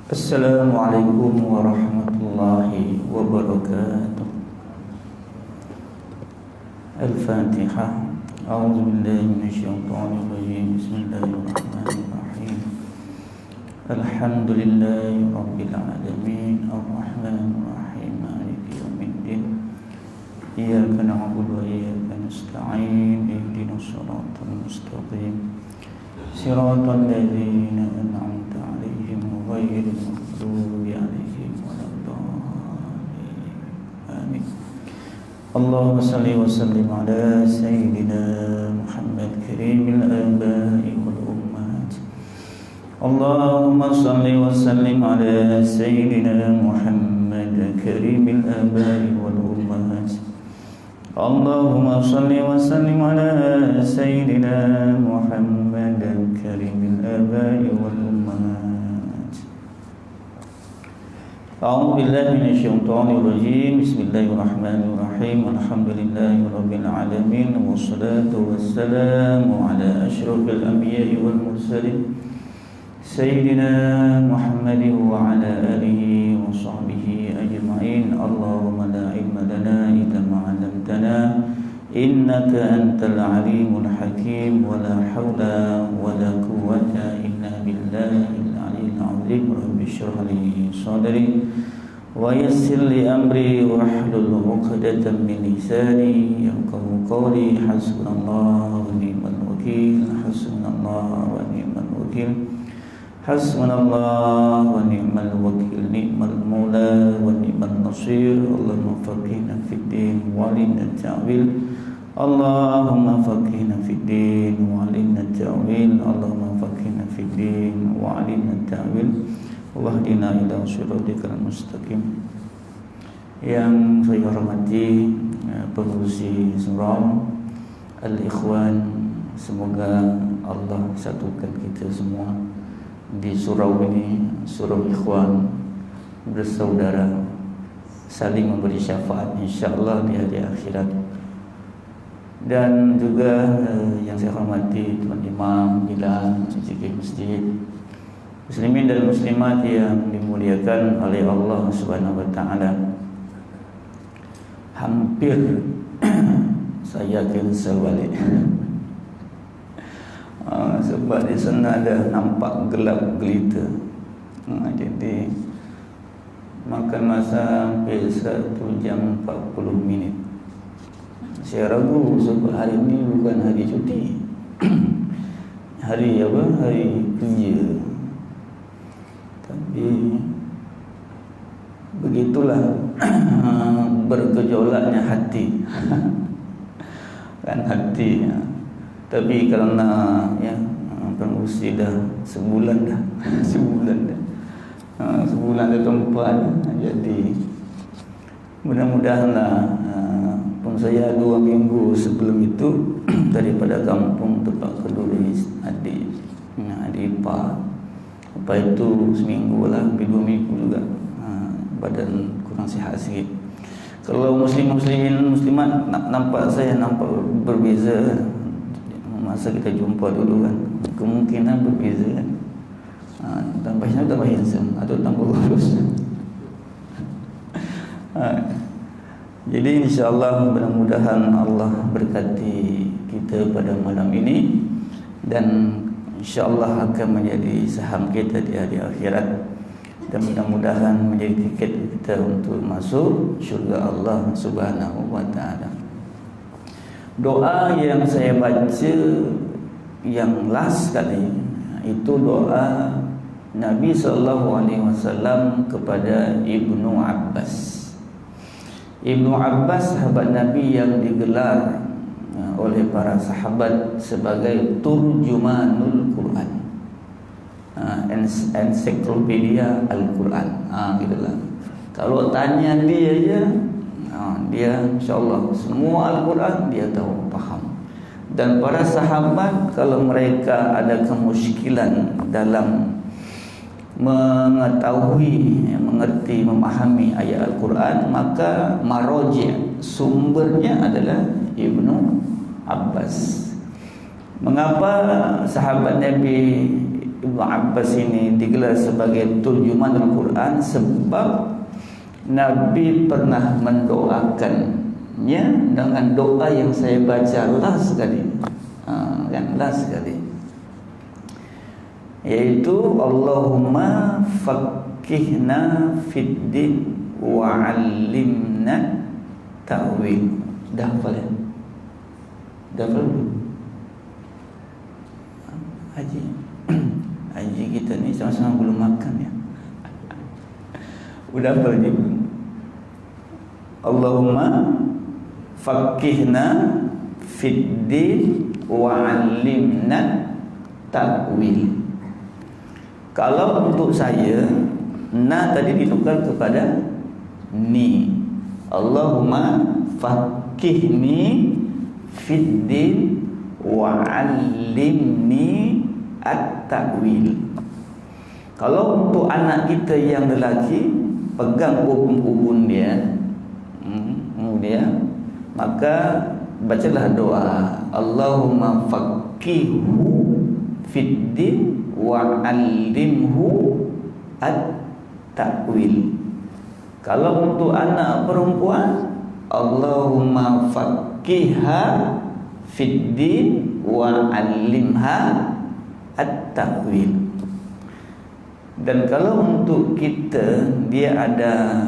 Assalamualaikum warahmatullahi wabarakatuh. Al-Fatihah. A'udzu billahi minasyaitonir rajim. Bismillahirrahmanirrahim. Alhamdulillahi rabbil alamin. Arrahmanir rahim. Maliki yaumiddin. Iyyaka na'budu wa iyyaka nasta'in. Ihdinas siratal mustaqim. Siratal ladzina an'amta 'alaihim ghairil maghdubi 'alaihim waladdallin. Amin. Allahumma salli wa sallim ala sayyidina Muhammad karimil aba'i wal ummahat. Allahumma salli wa sallim ala sayyidina Muhammad karimil aba'i wal ummahat. Allahumma salli wa sallim ala sayyidina Muhammad karimil aba'i wal ummahat. A'udzu billahi minasyaitonir rajim. Bismillahirrahmanirrahim. Alhamdulillahi rabbil alamin wassalatu wassalamu ala asyrafil anbiya'i wal mursalin sayyidina Muhammadin wa ala alihi wa sahbihi ajma'in. Allahumma la ilma lana illa ma 'allamtana innaka antal alimul hakim. Wa la haula wa la quwwata illa billahil aliyyil azim. Rabbi shrah li sadri wa yassir li amri wahlul 'uqdatam min lisani yafqahu qawli. Hasbunallahu wa ni'mal wakeel. Hasbunallahu wa ni'mal wakeel. Hasbunallahu wa ni'mal wakeel. Ni'mal maula wa ni'mal nasir. Allahumma faqihna fid din wa 'allimna ta'wil. Allahumma faqihna fid din wa 'allimna ta'wil. Allahumma faqihna fid din wa 'allimna ta'wil. Wahdina ila shiratikal mustaqim. Yang saya hormati pengurusi surau, al-ikhwan, semoga Allah satukan kita semua di surau ini, surau ikhwan, bersaudara, saling memberi syafaat insyaallah di hari akhirat. Dan juga yang saya hormati Tuan Imam Bilal, Cikgu Masjid, muslimin dan muslimat yang dimuliakan oleh Allah Subhanahu wa taala. Hampir saya cancel balik. Sebab di sana ada nampak gelap gelita. Jadi makan masa sampai 1 jam 40 minit. Saya ragu sebab hari ini bukan hari cuti. Hari apa? Hari kerja. Tapi begitulah bergejolaknya hati. Kan hati. Tapi kerana pengurusi dah sebulan dah. Sebulan di tempat. Jadi mudah-mudahanlah pun saya 2 minggu sebelum itu daripada kampung tempat kedua adik ipar. Lepas itu seminggu lah, lebih 2 minggu juga. Badan kurang sihat sikit. Kalau muslimin muslimat nampak saya nampak berbeza. Masa kita jumpa dulu kan, kemungkinan berbeza kan. Tambah handsome atau tambah kurus. Jadi insyaAllah mudah-mudahan Allah berkati kita pada malam ini, dan insyaAllah akan menjadi saham kita di hari akhirat, dan mudah-mudahan menjadi tiket kita untuk masuk syurga Allah Subhanahu wa ta'ala. Doa yang saya baca yang last kali itu doa Nabi SAW kepada Ibnu Abbas. Ibnu Abbas sahabat Nabi yang digelar oleh para sahabat sebagai turjumanul Quran, ensiklopedia Al-Quran. Gitulah. Kalau tanya dia aja, dia insyaAllah semua Al-Quran dia tahu, faham. Dan para sahabat kalau mereka ada kemusykilan dalam mengetahui, mengerti, memahami ayat Al-Quran, maka marji' sumbernya adalah Ibnu Abbas. Mengapa sahabat Nabi Ibnu Abbas ini digelar sebagai turjuman Al-Quran sebab Nabi pernah mendoakannya dengan doa yang saya baca last sekali, yang last sekali, yaitu Allahumma faqihna fid din wa 'allimna ta'wil. Dah hafal ya? Dah hafal belum? Haji kita ni sama-sama belum makan ya. Udah hafal je belum? Allahumma faqihna fid din wa 'allimna ta'wil. Kalau untuk saya, na tadi ditukar kepada ni. Allahumma faqihni fid din wa 'allimni at-ta'wil. Kalau untuk anak kita yang lelaki, pegang ubun-ubun dia, maka bacalah doa Allahumma faqihhu fid din wa 'allimhu at-ta'wil. Kalau untuk anak perempuan, Allahumma faqihha fid din wa 'allimha at-ta'wil. Dan kalau untuk kita, dia ada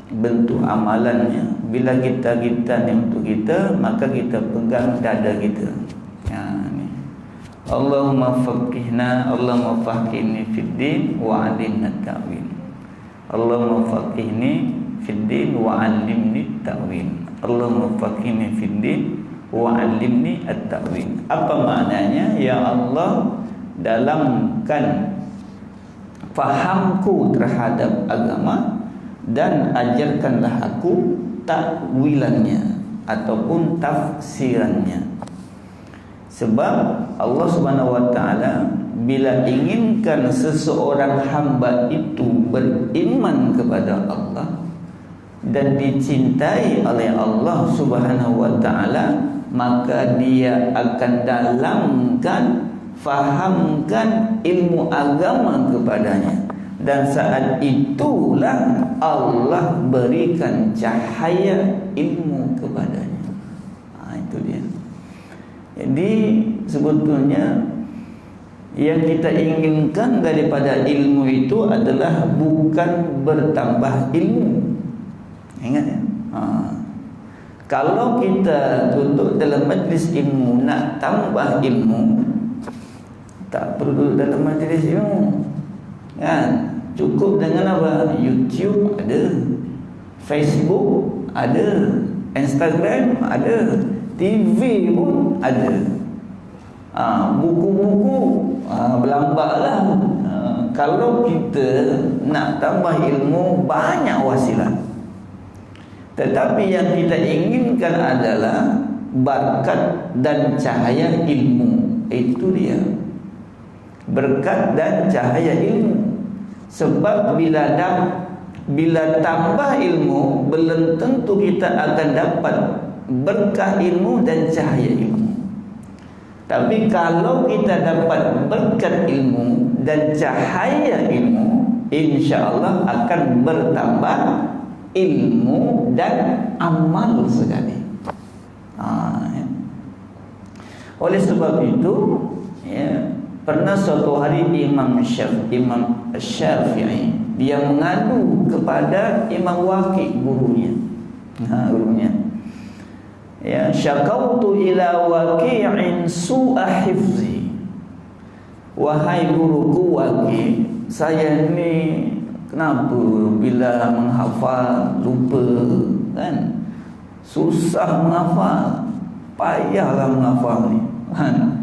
bentuk amalannya. Bila kita ni untuk kita, maka kita pegang dada kita. Ni. Allahumma faqihna, Allahumma faqihni fid din wa 'allimna at-ta'wil. Allahumma faqihni fid din wa 'allimni at-ta'wil. Allahumma faqihni fid din wa 'allimni at-ta'wil. Apa maknanya? Ya Allah, dalamkan fahamku terhadap agama dan ajarkanlah aku takwilannya ataupun tafsirannya. Sebab Allah Subhanahu wa taala bila inginkan seseorang hamba itu beriman kepada Allah dan dicintai oleh Allah Subhanahu wa taala, maka dia akan dalamkan, fahamkan ilmu agama kepadanya. Dan saat itulah Allah berikan cahaya ilmu kepadanya. Itu dia. Jadi sebetulnya yang kita inginkan daripada ilmu itu adalah bukan bertambah ilmu. Ingat ya? Kalau kita duduk dalam majlis ilmu nak tambah ilmu, tak perlu duduk dalam majlis ilmu, kan? Cukup dengan apa? YouTube ada, Facebook ada, Instagram ada, TV pun ada, buku-buku berlambaklah. Kalau kita nak tambah ilmu, banyak wasilah. Tetapi yang kita inginkan adalah berkat dan cahaya ilmu. Itu dia, berkat dan cahaya ilmu. Sebab bila tambah ilmu, belum tentu kita akan dapat berkah ilmu dan cahaya ilmu. Tapi kalau kita dapat berkat ilmu dan cahaya ilmu, insya-Allah akan bertambah ilmu dan amal sekali. Ya. Oleh sebab itu, ya, pernah suatu hari Imam Syafi'i dia mengadu kepada Imam Waqi, gurunya. Ya, syakautu ila Waqi'in su'a hifzi. Wahai guruku Waqi, saya ni kenapa bila menghafal lupa, kan? Susah menghafal, payahlah menghafal ni, kan?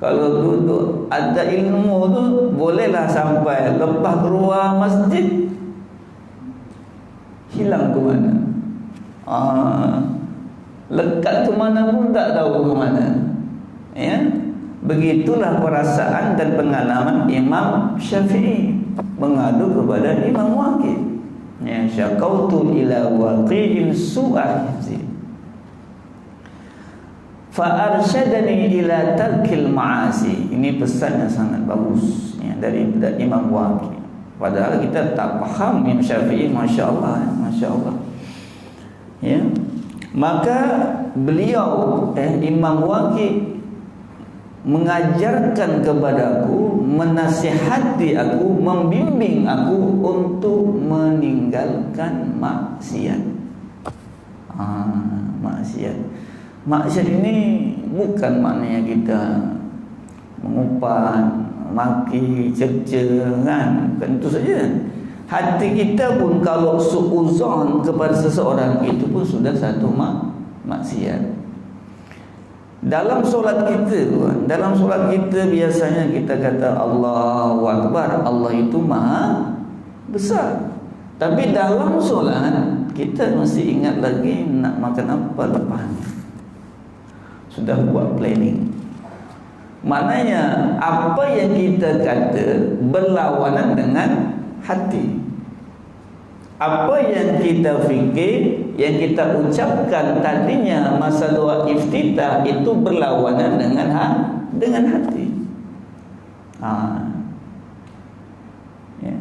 Kalau duduk ada ilmu tu, bolehlah sampai lepas keluar masjid hilang ke mana, lekat ke mana pun tak tahu ke mana. Ya, begitulah perasaan dan pengalaman Imam Syafi'i mengadu kepada Imam Waqi. Ya, syakautu ila Waqi'in su'a hifzi. fa arsyadani ila tarkil ma'asi. Ini pesan yang sangat bagus ya, dari Imam Waqi. Padahal kita tak faham Imam Syafi'i, masya-Allah, masya-Allah. Ya. Maka beliau Imam Waqi mengajarkan kepadaku, menasihati aku, membimbing aku untuk meninggalkan maksiat. Maksiat. Maksiat ini bukan maknanya kita mengumpan, maki, cerca, kan? Bukan itu saja. Hati kita pun kalau suuzon kepada seseorang, itu pun sudah satu maksiat. Dalam solat kita biasanya kita kata Allahu Akbar, Allah itu maha besar. Tapi dalam solat kita mesti ingat lagi nak makan apa lepas. Sudah buat planning. Maknanya apa yang kita kata berlawanan dengan hati. Apa yang kita fikir, yang kita ucapkan tadinya masa doa iftitah itu berlawanan dengan hati. Ya.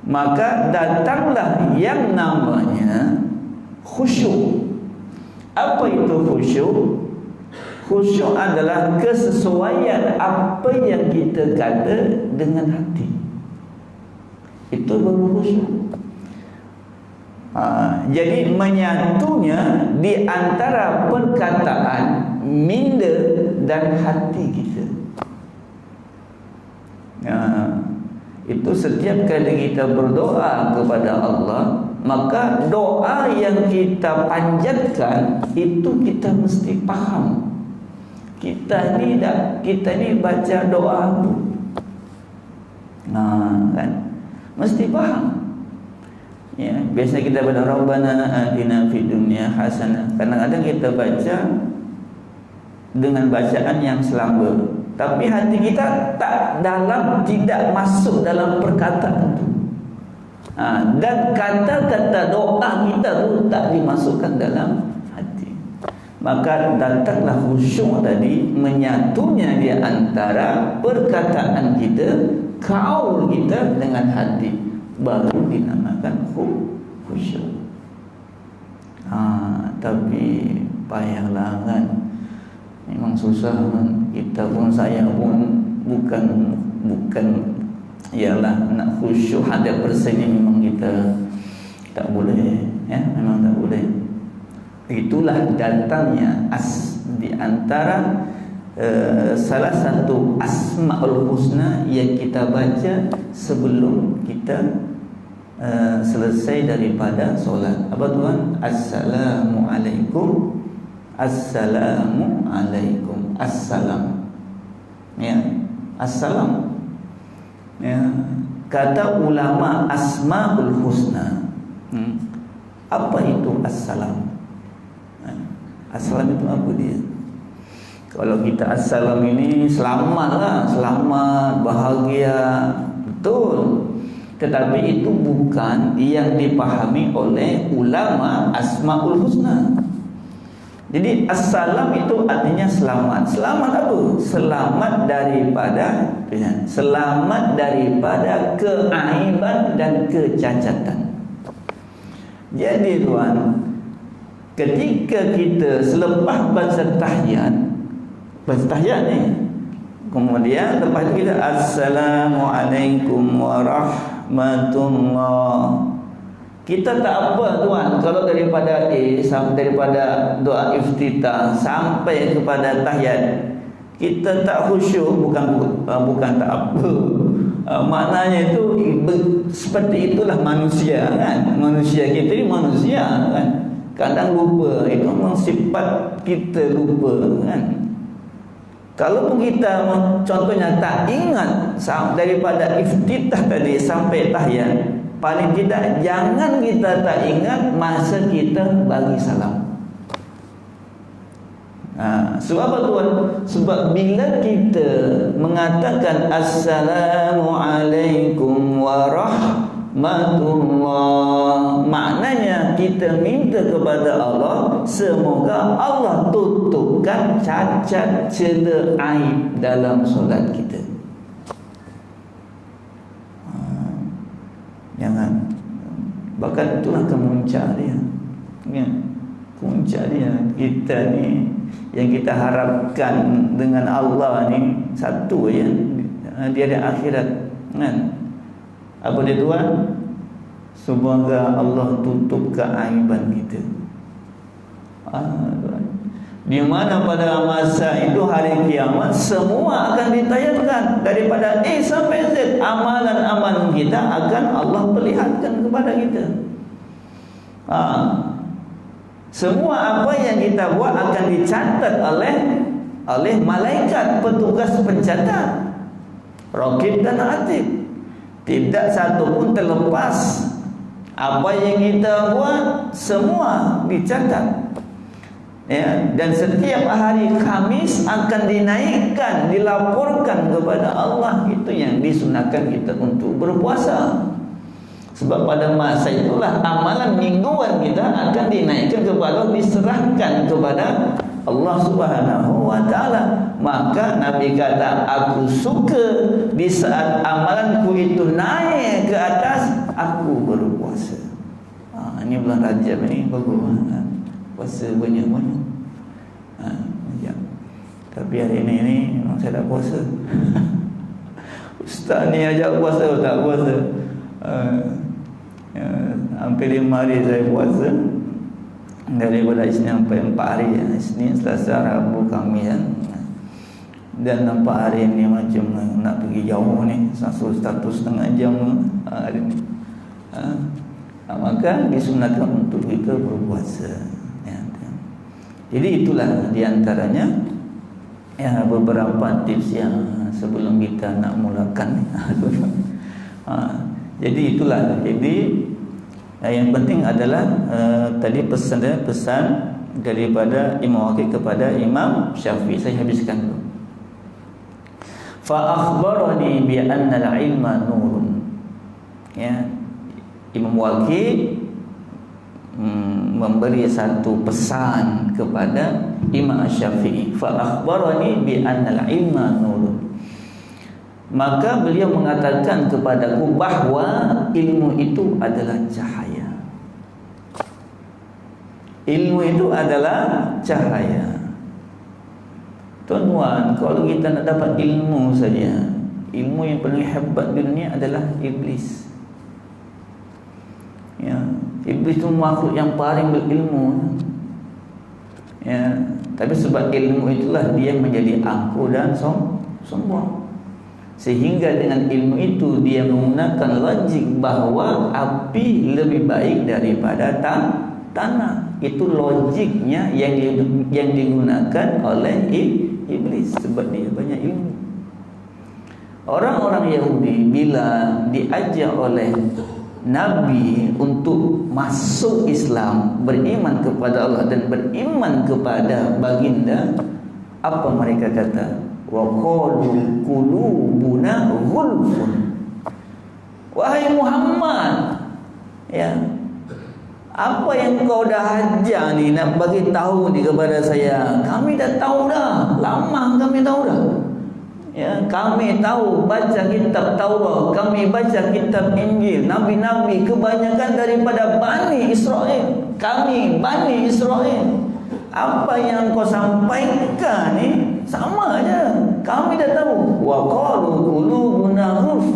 Maka datanglah yang namanya khusyuk. Apa itu khusyuk? Khusyuk adalah kesesuaian apa yang kita kata dengan hati. Itu baru khusyuk. Jadi menyatunya di antara perkataan, minda dan hati kita. Itu setiap kali kita berdoa kepada Allah, maka doa yang kita panjatkan itu kita mesti faham. Kita ni baca doa tu, kan? Mesti faham. Ya, biasa kita baca Rabbana atina fid dunya hasanah. Kadang-kadang kita baca dengan bacaan yang selamba, tapi hati kita tidak masuk dalam perkataan itu. Dan kata-kata doa kita tu tak dimasukkan dalam hati. Maka datanglah khusyuk tadi, menyatunya di antara perkataan kita, kaul kita dengan hati, baru dinamakan khusyuk. Tapi payahlah, kan? Memang susah, kan? Kita pun, saya pun bukan ialah nak khusyuk 100% ni memang kita tak boleh, ya, memang tak boleh. Itulah datangnya di antara salah satu Asmaul Husna yang kita baca sebelum kita selesai daripada solat. Apa tuan? Assalamualaikum, Assalamualaikum, Assalam. Ya, Assalam. Ya, kata ulama Asmaul Husna. Apa itu Assalam? Assalam itu apa dia? Kalau kita assalam ini selamatlah, selamat, bahagia, betul. Tetapi itu bukan yang dipahami oleh ulama Asmaul Husna. Jadi assalam itu artinya selamat. Selamat apa? Selamat daripada keaiban dan kecacatan. Jadi tuan, ketika kita selepas baca tahiyat ni, kemudian lepas itu kita Assalamualaikum warahmatullah. Kita tak apa tuan, kalau daripada daripada doa iftitah sampai kepada tahiyat kita tak khusyuk, bukan tak apa. Maknanya itu seperti itulah manusia, kan? Manusia kita ni manusia, kan? Kadang lupa, itu memang sifat kita lupa, kan? Kalau kita contohnya tak ingat daripada iftitah tadi sampai tahiyat, paling tidak jangan kita tak ingat masa kita bagi salam. Sebab apa tuan? Sebab bila kita mengatakan Assalamualaikum warahmatullah, maknanya kita minta kepada Allah, semoga Allah tutupkan cacat, celah, aib dalam solat kita. Jangan. Bahkan itulah kemuncak dia. Ya, puncak dia. Kita ni, yang kita harapkan dengan Allah ni satu ya, dia ada akhirat kan. Apa dia Tuhan? Semoga Allah tutup keaiban kita. Di mana pada masa itu hari kiamat semua akan ditayangkan daripada A sampai Z. Amalan-amalan kita akan Allah perlihatkan kepada kita. Semua apa yang kita buat akan dicatat oleh malaikat petugas pencatat, Raqib dan Atid. Tidak satu pun terlepas. Apa yang kita buat semua dicatat. Ya, dan setiap hari Khamis akan dinaikkan, dilaporkan kepada Allah. Itu yang disunahkan kita untuk berpuasa. Sebab pada masa itulah amalan mingguan kita akan dinaikkan kepada Allah, diserahkan kepada Allah Subhanahu wa ta'ala. Maka Nabi kata, aku suka di saat amalanku itu naik ke atas, aku berpuasa. Ini bulan Rajab ni bagus. Puasa banyak-banyak. Tapi hari ini memang saya tak puasa. Ustaz ni ajak puasa, tak puasa. Hampir 5 hari saya puasa. Daripada Isnin sampai 4 hari. Isnin, Selasa, Rabu, Khamis. Dan nampak hari ini macam nak pergi jauh ni. 1,5 jam hari ni. Maka disunatkan untuk kita berpuasa. Jadi itulah diantaranya beberapa tips yang sebelum kita nak mulakan. Jadi itulah. Jadi yang penting adalah tadi pesan daripada Imam Waqi kepada Imam Syafi'i. Saya habiskan dulu. Fa akhbarani bi anna al-ilma nurun. Ya, Imam Waqi memberi satu pesan kepada Imam Syafi'i. Fa akhbarani bi anna al-ilma nurun. Maka beliau mengatakan kepadaku bahawa ilmu itu adalah cahaya. Ilmu itu adalah cahaya. Tuan-tuan, kalau kita nak dapat ilmu saja, ilmu yang paling hebat di dunia adalah iblis. Ya, iblis itu makhluk yang paling berilmu. Ya, tapi sebab ilmu itulah dia menjadi angkuh dan sombong. Sehingga dengan ilmu itu dia menggunakan logik bahawa api lebih baik daripada tanah. Itu logiknya yang digunakan oleh iblis sebab dia banyak ilmu. Orang-orang Yahudi bila diajak oleh Nabi untuk masuk Islam, beriman kepada Allah dan beriman kepada baginda, apa mereka kata? Wa qalu qulubuna ghulfun. Wahai Muhammad, ya, apa yang kau dah ajar ni nak bagi tahu ni kepada saya, kami dah tahu dah, lama kami tahu dah. Ya, kami tahu baca kitab Taurat, kami baca kitab Injil, nabi-nabi kebanyakan daripada Bani Israel. Kami Bani Israel. Apa yang kau sampaikan ni sama aja. Kami dah tahu. Wa qalu qulubuna ghulf.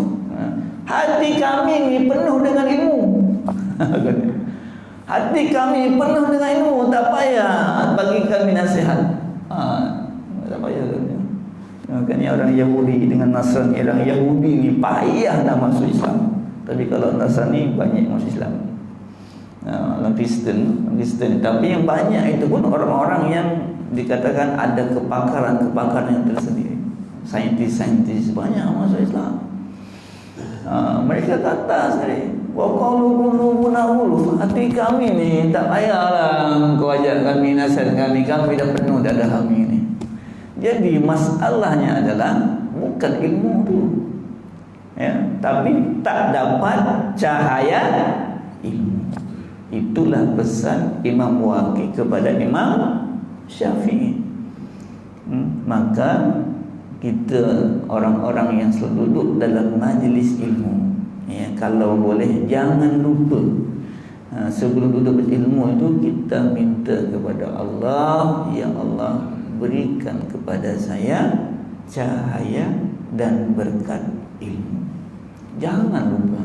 Hati kami ni penuh dengan ilmu. Hati kami penuh dengan ilmu, tak payah bagi kami nasihat. Tak payah. Makanya orang Yahudi dengan Nasrani, orang Yahudi ni payah nak masuk Islam. Tapi kalau Nasrani banyak masuk Islam. Orang Kristen. Tapi yang banyak itu pun orang-orang yang dikatakan ada kepakaran yang tersendiri. Saintis banyak masuk Islam. Mereka kata sendiri, wa qalu qulubuna ghulf. Hati kami ni tak payahlah kau ajak kami, nasihat kami dah penuh dada kami ni. Jadi masalahnya adalah bukan ilmu tu, ya, tapi tak dapat cahaya ilmu. Itulah pesan Imam Waqi kepada Imam Syafi'i. Maka kita orang-orang yang selalu duduk dalam majlis ilmu, ya, kalau boleh jangan lupa sebelum duduk berilmu itu kita minta kepada Allah, ya Allah berikan kepada saya cahaya dan berkat ilmu. Jangan lupa.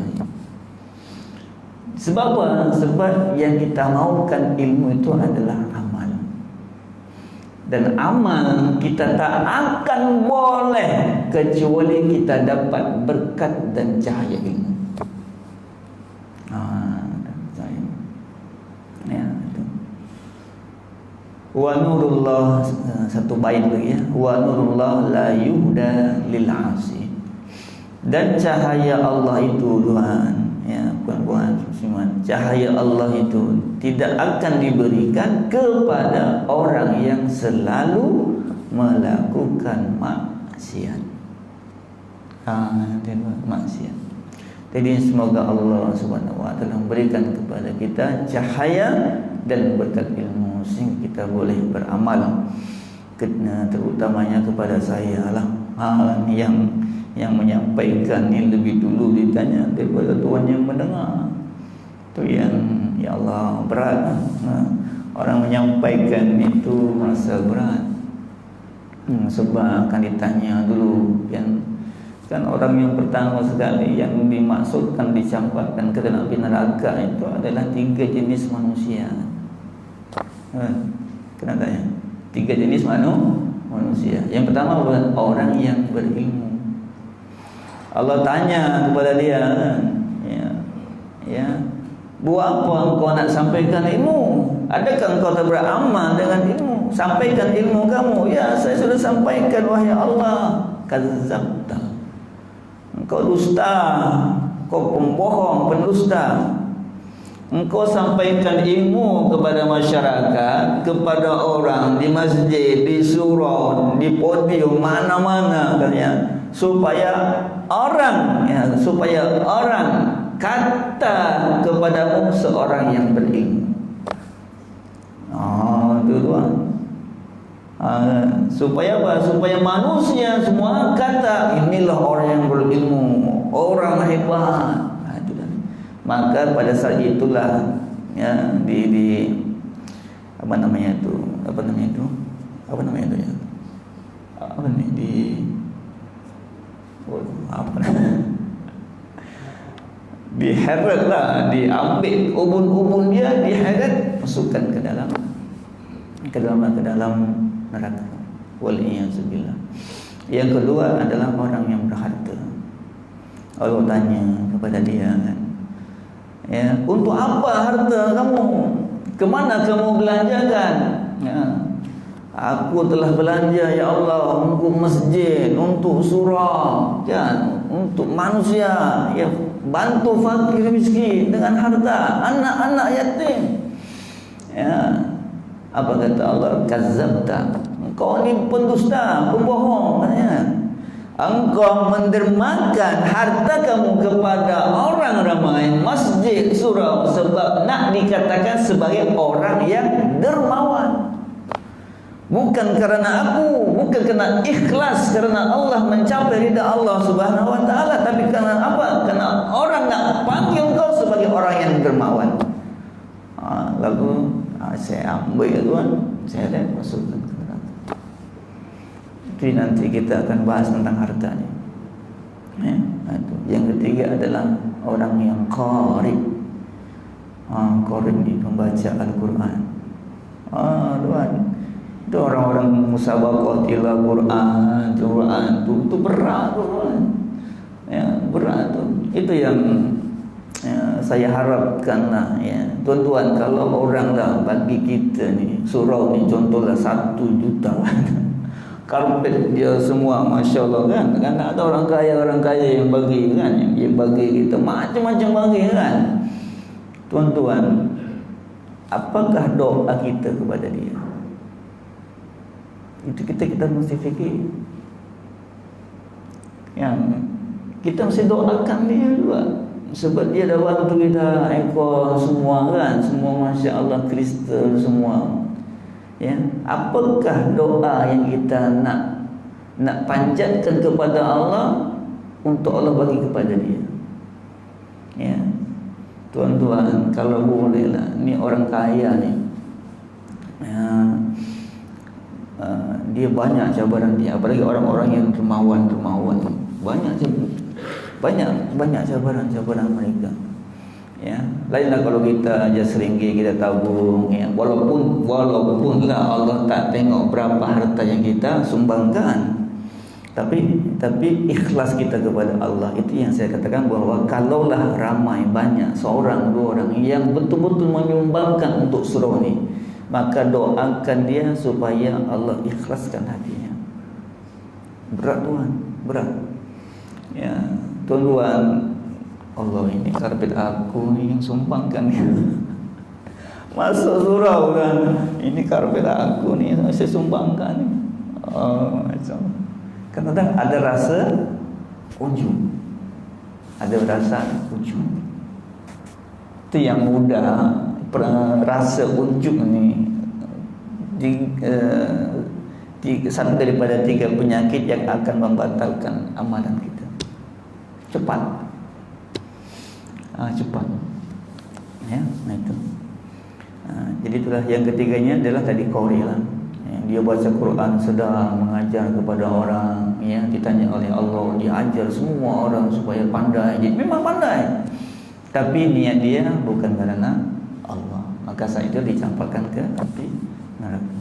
Sebab apa? Sebab yang kita maukan ilmu itu adalah amal. Dan amal kita tak akan boleh kecuali kita dapat berkat dan cahaya ilmu. Ya, itu. Wa nurullah, satu bait lagi ya. Wa nurullah la yuhda lil 'asi. Dan cahaya Allah itu, Tuhan, ya, puan-puan muslimat, cahaya Allah itu tidak akan diberikan kepada orang yang selalu melakukan maksiat. Maksiat. Jadi semoga Allah Subhanahu wa taala memberikan kepada kita cahaya dan berkat ilmu sehingga kita boleh beramal. Terutamanya kepada saya lah, yang menyampaikan ni lebih dulu ditanya daripada tuan yang mendengar. Tu yang, ya Allah, berat. Orang menyampaikan itu merasa berat. Sebab akan ditanya dulu kan orang yang pertama sekali yang dimaksudkan dicampakkan ke dalam api neraka itu adalah 3 jenis manusia. Kena tanya. 3 jenis manusia. Yang pertama orang yang berilmu. Allah tanya kepada dia, ya, buat apa engkau nak sampaikan ilmu? Adakah engkau tak beramal dengan ilmu? Sampaikan ilmu kamu. Ya, saya sudah sampaikan, wahai Allah. Kadzabta. Engkau dusta, engkau pembohong, pendusta. Engkau sampaikan ilmu kepada masyarakat, kepada orang di masjid, di surau, di podium, mana-mana katanya, supaya orang kata kepadamu seorang yang berilmu. Itu tuan. Supaya apa? Supaya manusia semua kata inilah orang yang berilmu, orang hebat. Maka pada saat itulah, ya, di apa namanya itu diheret lah, diambil ubun-ubun dia, diheret, masukkan ke dalam neraka. Waliyahzubillah. Yang kedua adalah orang yang berharta. Allah tanya kepada dia, kan, ya, untuk apa harta kamu? Kemana kamu belanjakan? Ya, aku telah belanja, ya Allah, untuk masjid, untuk surau, ya, untuk manusia, ya, bantu fakir miskin dengan harta, anak-anak yatim. Ya, apa kata Allah? Kadzabta. Engkau ni pendusta, pembohong, katanya. Engkau mendermakan harta kamu kepada orang ramai, masjid, surau, sebab nak dikatakan sebagai orang yang dermawan. Bukan kerana aku, bukan kerana ikhlas, kerana Allah mencapai ridha Allah Subhanahu wa taala, tapi kerana apa? Kerana orang nak panggil kau sebagai orang yang dermawan. Lalu saya ambil, tuan, saya dah masukkan ke neraka. Jadi nanti kita akan bahas tentang harta ni. Ya, itu. Yang ketiga adalah orang yang qari. Qari ni pembaca Al-Quran. Tuan, itu orang-orang musabaqah tilawah Quran tu berat, tuan. Ya, berat tu. Itu yang saya harapkan lah, ya, tuan-tuan, kalau orang dah bagi kita ni surau ni contohlah 1 juta karpet dia semua, Masya Allah, kan ada orang kaya yang bagi, kan, yang dia bagi kita macam-macam bagi, kan, tuan-tuan, apakah doa kita kepada dia? Itu kita mesti fikir, yang kita mesti doakan dia juga. Sebab dia dah bantu kita ekor semua kan, semua Masya Allah kristal semua. Ya, apakah doa yang kita nak panjatkan kepada Allah untuk Allah bagi kepada dia? Ya, tuan-tuan, kalau bolehlah, ni orang kaya ni, dia banyak cabaran dia, apalagi orang-orang yang dermawan banyak cabaran mereka. Ya, lainlah kalau kita aja RM1 kita tabung, ya, walaupun lah Allah tak tengok berapa harta yang kita sumbangkan, tapi ikhlas kita kepada Allah, itu yang saya katakan bahwa kalaulah ramai banyak seorang dua orang yang betul-betul menyumbangkan untuk surau ni, maka doakan dia supaya Allah ikhlaskan hatinya. Berat tuan, berat. Ya, tuan-tuan, Allah, ini karpet aku ni yang sumbangkan ni. Masuk surau kan, ini karpet aku ni yang saya sumbangkan ni. Oh, macam kadang-kadang ada rasa ujub. Itu yang mudah, rasa ujub ni satu daripada 3 penyakit yang akan membatalkan amalan kita. Cepat, ya, itu. Jadi itulah yang ketiganya adalah tadi qori lah. Dia baca Quran, sedang mengajar kepada orang, ya, ditanya oleh Allah, dia ajar semua orang supaya pandai. Dia memang pandai, tapi niat dia bukan kerana Allah, maka saat itu dicampakkan ke api neraka.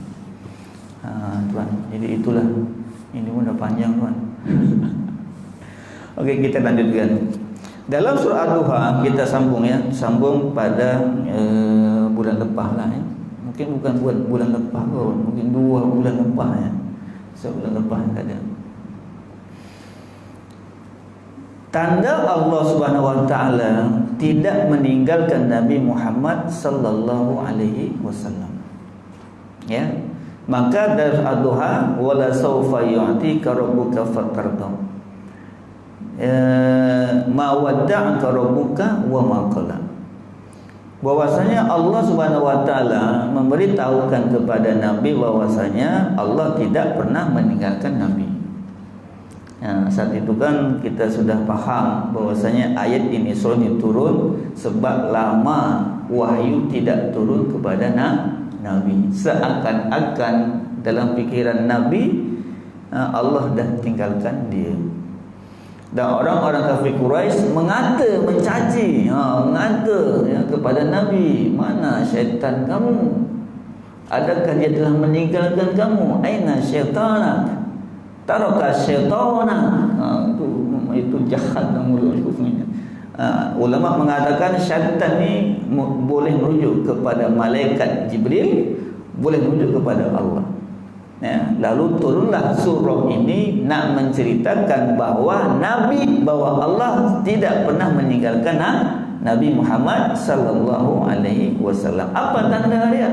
Tuan, jadi itulah, ini pun dah panjang tuan. Okey, kita lanjutkan. Dalam surah Ad-Duha kita sambung pada bulan lepas lah, ya. Mungkin bukan bulan lepas pun, mungkin 2 bulan lepas, ya. Sebulan lepas ada. Tanda Allah Subhanahu wa taala tidak meninggalkan Nabi Muhammad sallallahu alaihi wasallam. Ya. Maka dari Ad-Duha, wala saufa yu'tika rabbuka fatarda. Ma wadda'aka rabbuka wa ma qala. Bahwasanya Allah Subhanahu wa taala memberitahukan kepada Nabi bahwasanya Allah tidak pernah meninggalkan Nabi. Saat itu kan kita sudah faham bahwasanya ayat ini, surah ini turun sebab lama wahyu tidak turun kepada Nabi. Seakan-akan dalam pikiran Nabi Allah dah tinggalkan dia. Dan orang-orang kafir Quraisy mencaci kepada Nabi, mana syaitan kamu? Adakah dia telah meninggalkan kamu? Aina syaitana? Taraka syaitana. Itu jahat dan mulutnya. Ulama mengatakan syaitan ni boleh merujuk kepada malaikat Jibril, boleh merujuk kepada Allah. Ya, lalu turunlah surah ini nak menceritakan bahawa Allah tidak pernah meninggalkan Nabi Muhammad sallallahu alaihi wasallam. Apa tanda dia?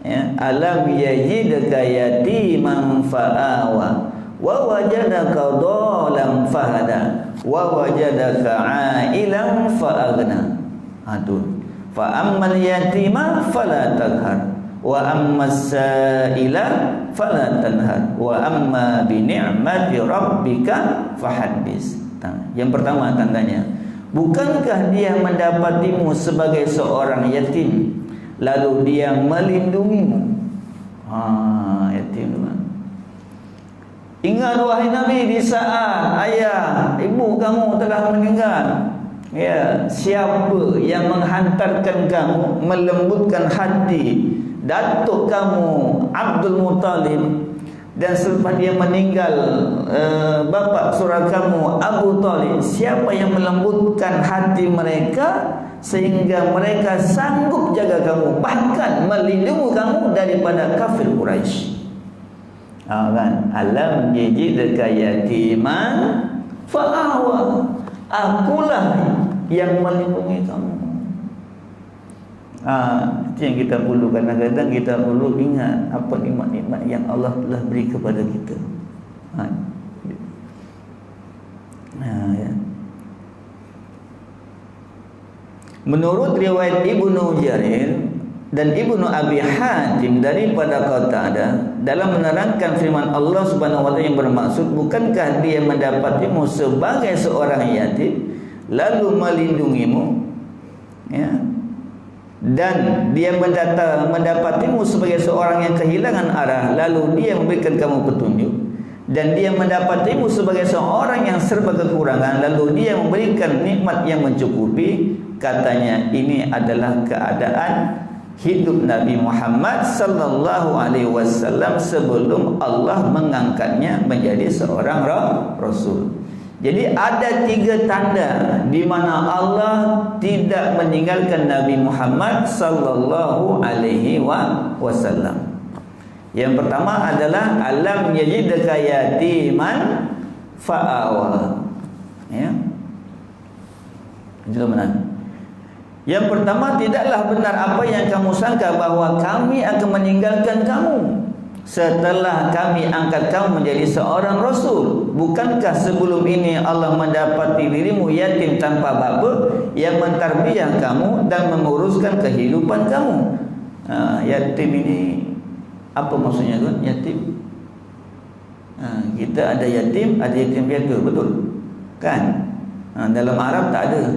Ya, alam yajidka yatiman fa'awa wa wajadaka dhalam fahada wa wajadaka 'ailan fa'aghna. Fa ammal yatima fala taqhar wa ammas sa'ila fala tanhar wa amma bi ni'mati rabbika fahaddis. Yang pertama tandanya, bukankah dia mendapatimu sebagai seorang yatim lalu dia melindungimu? Yatim kan. Ingat wahai Nabi, di saat ayah ibu kamu telah meninggal, ya, siapa yang menghantarkan kamu, melembutkan hati datuk kamu Abdul Muttalib, dan selepas dia meninggal bapa saudara kamu Abu Talib, siapa yang melembutkan hati mereka sehingga mereka sanggup jaga kamu, bahkan melindungi kamu daripada kafir Quraisy? Kan, alam yajidka yatiman fa'awa, akulah yang melindungi kamu. Itu yang kita perlu. Kadang-kadang kita perlu ingat apa nikmat-nikmat yang Allah telah beri kepada kita. Ya. Menurut riwayat Ibnu Jarir dan Ibnu Abi Hatim daripada Qatadah dalam menerangkan firman Allah Subhanahu wa taala yang bermaksud, bukankah dia mendapatimu sebagai seorang yatim lalu melindungimu, ya, dan dia mendapatimu sebagai seorang yang kehilangan arah lalu dia memberikan kamu petunjuk, dan dia mendapatimu sebagai seorang yang serba kekurangan lalu dia memberikan nikmat yang mencukupi. Katanya ini adalah keadaan hidup Nabi Muhammad sallallahu alaihi wasallam sebelum Allah mengangkatnya menjadi seorang rasul. Jadi ada 3 tanda di mana Allah tidak meninggalkan Nabi Muhammad sallallahu alaihi wasallam. Yang pertama adalah alam yajidka yatiman fa'awa. Ya. Itu mana? Yang pertama, tidaklah benar apa yang kamu sangka bahwa kami akan meninggalkan kamu setelah kami angkat kamu menjadi seorang rasul. Bukankah sebelum ini Allah mendapati dirimu yatim tanpa bapa yang mentarbiyah kamu dan menguruskan kehidupan kamu? Yatim ini apa maksudnya tuan? Yatim, kita ada yatim, ada yatim piatu, betul kan? Dalam Arab tak ada.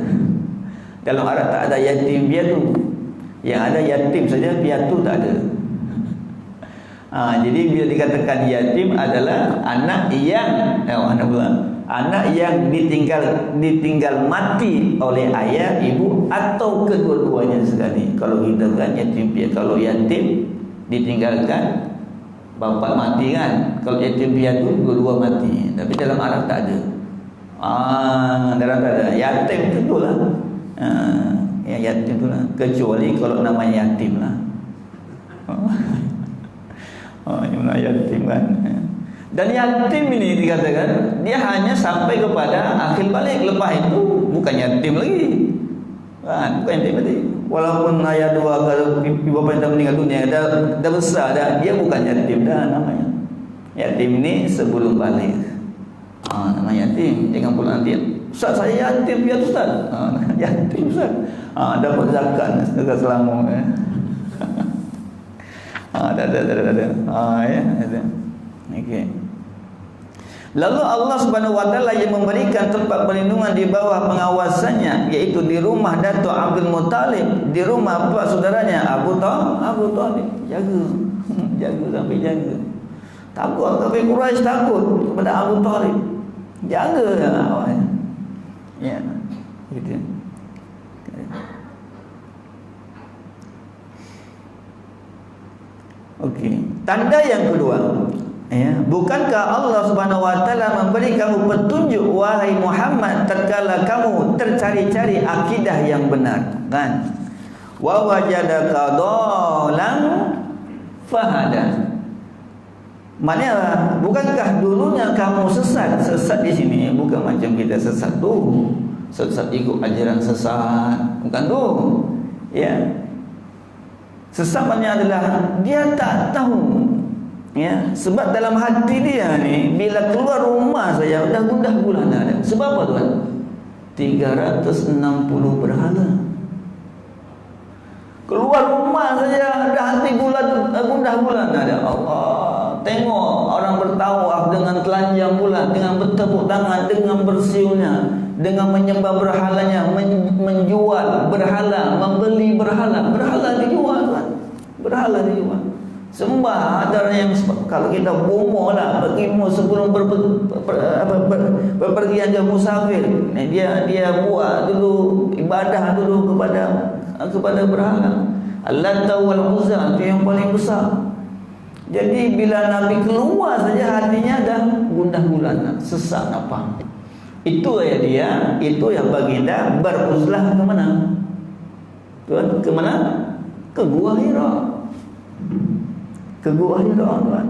Dalam Arab tak ada yatim piatu. Yang ada yatim saja, piatu tak ada. Jadi bila dikatakan yatim adalah anak yang anak yang ditinggal mati oleh ayah, ibu atau kedua-duanya sekali. Kalau kita kan yatim piatu, kalau yatim ditinggalkan bapa mati kan. Kalau yatim piatu dua-dua mati. Tapi dalam Arab tak ada. Dalam tak ada. Yatim tu lah. Ya yatim tu lah. Kecuali kalau namanya yatim lah. Yang yatim kan. Dan yatim ini dikatakan dia hanya sampai kepada akhir balik. Lepas itu bukan yatim lagi. Bukan yatim lagi. Walaupun ayah dua kalau ibu bapa yang dah meninggal dunia dah besar dah, dia bukan yatim dah namanya. Yatim ni sebelum balik. Nama yatim. Jangan pula nanti, Ustaz saya yatim ya Ustaz. Yatim Ustaz. Dapat zakat selama. Ada. Ya, ada. Okey. Lalu Allah Subhanahu wa taala yang memberikan tempat perlindungan di bawah pengawasannya, yaitu di rumah Datuk Abdul Muttalib, di rumah apa saudaranya Abu Talib. Jaga sampai jaga. Takut sampai Quraisy takut kepada Abu Talib. Jaga awak. Ya. Gitu. Okey. Tanda yang kedua, ya, bukankah Allah Subhanahu wa taala memberi kamu petunjuk wahai Muhammad tatkala kamu tercari-cari akidah yang benar, kan? Wa wajadaka dhalan fahada. Maknanya bukankah dulunya kamu sesat? Sesat di sini bukan macam kita sesat tu. Sesat ikut ajaran sesat, bukan tu. Ya. Sesat maknanya adalah dia tak tahu. Ya, sebab dalam hati dia ni bila keluar rumah saja dah gundah gulana dah. Sebab apa tuan? 360 berhala. Keluar rumah saja dah hati gundah gulana dah. Allah, tengok orang bertawaf dengan telanjang pula, dengan bertepuk tangan, dengan bersiulnya, dengan menyembah berhalanya, menjual berhala, membeli berhala. Berhala dijual tuan. Berhala dijual. Sembah ada yang kalau kita bomo lah pergi sebelum berpergian ke musafir, dia buat dulu ibadah dulu kepada berhala. Al-Lata wal Uzza itu yang paling besar. Jadi bila Nabi keluar saja hatinya dah gundah gulana, sesak apa. Itu ya dia, itu yang baginda beruzlah ke mana? Tuan, ke mana? Ke Gua Hira. Ke Gua Hira tuan.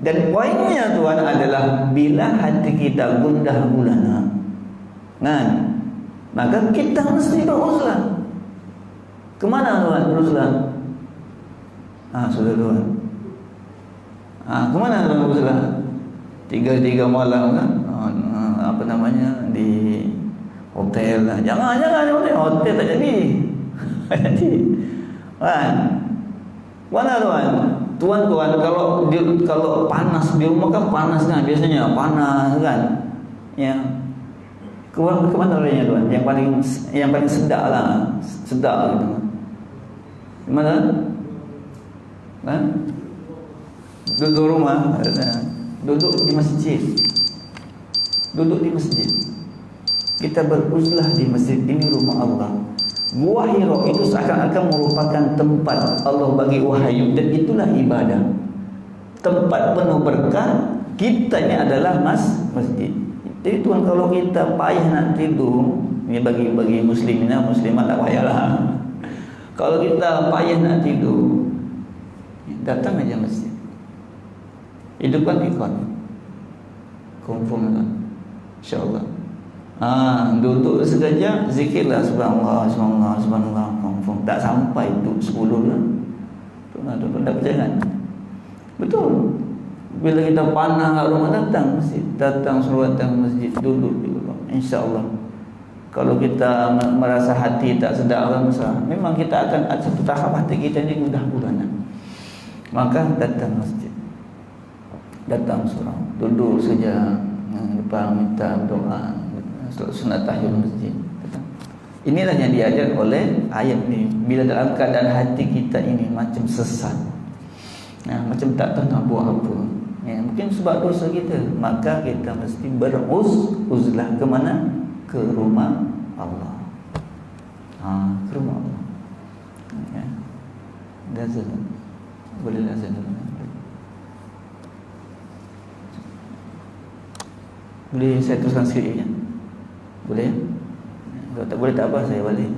Dan poinnya tuan adalah bila hati kita gundah gulana, kan, maka kita mesti beruzlah. Kemana tuan beruzlah? Sudah tuan. Kemana tuan beruzlah? 3 malam kan? Apa namanya, di Hotel lah. Jangan hotel tak jadi. Jadi kan mana tuan kalau panas di rumah kan panas kan, biasanya panas kan ya. Ke mana orangnya tuan? Yang paling sedap gitu. Di mana? Kan? Duduk rumah, duduk di masjid. Kita beruzlah di masjid, ini rumah Allah. Gua Hira itu seakan-akan merupakan tempat Allah bagi wahyu, dan itulah ibadah. Tempat penuh berkah, kita ini adalah masjid. Jadi tuan, kalau kita payah nak tidur, ini bagi muslimin dan muslimat tak payahlah. Kalau kita payah nak tidur, datang aja masjid. Hidupkan ikon. Confirm kan? InsyaAllah. Duduk sekejap, zikirlah subhanallah, confirm. Tak sampai tu 10 lah. Tu nak duduk, tak percaya kan? Betul. Bila kita panah kat rumah, datang suruh datang masjid, duduk di rumah. InsyaAllah. Kalau kita merasa hati tak sedap apa masalah, memang kita akan ada satu tahap hati kita ni mudah-mudahan. Maka datang masjid, datang surau, duduk saja depan minta doa, sunat tahiyat masjid. Inilah yang diajar oleh ayat ini. Bila dalam keadaan hati kita ini macam sesat, macam tak tahu nak buat apa, mungkin sebab dosa kita, maka kita mesti beruzlah ke mana? Ke rumah Allah. Ke rumah Allah. Lazim. Boleh lazim. Boleh saya teruskan sikit ya? Boleh? Kalau tak boleh tak apa, saya balik.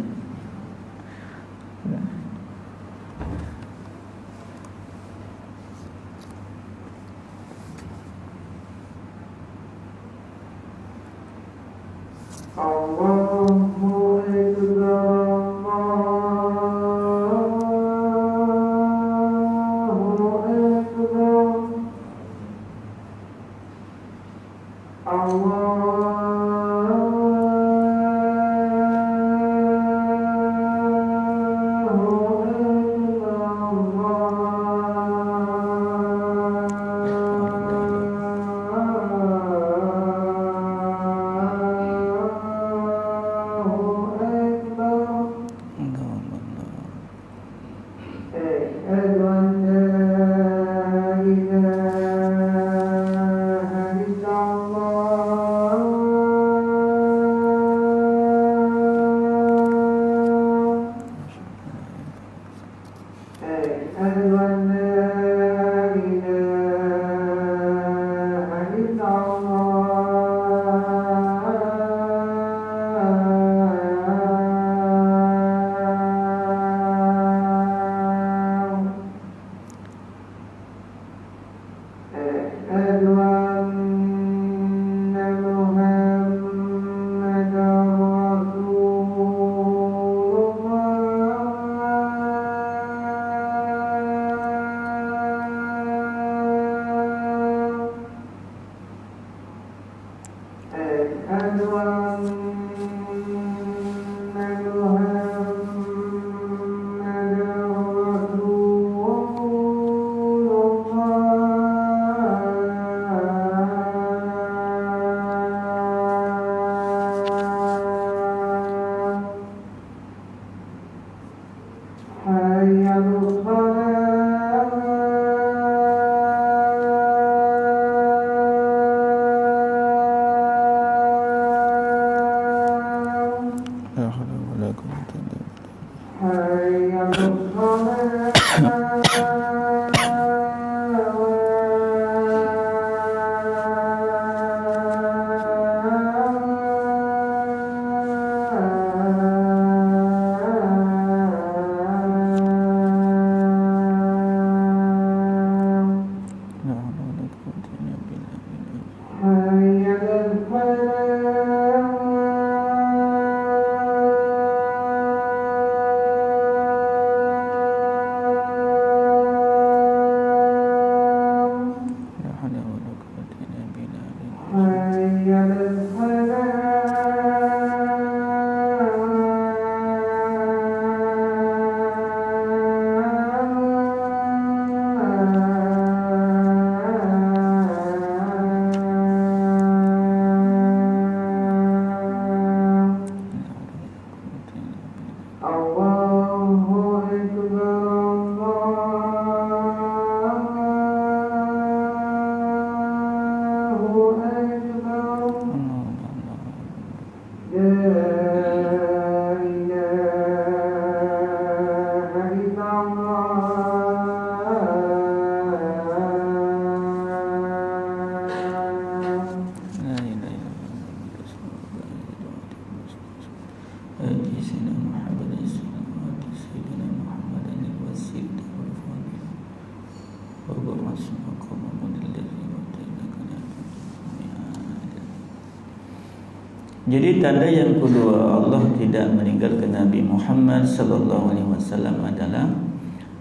Jadi tanda yang kedua Allah tidak meninggalkan Nabi Muhammad sallallahu alaihi wasallam adalah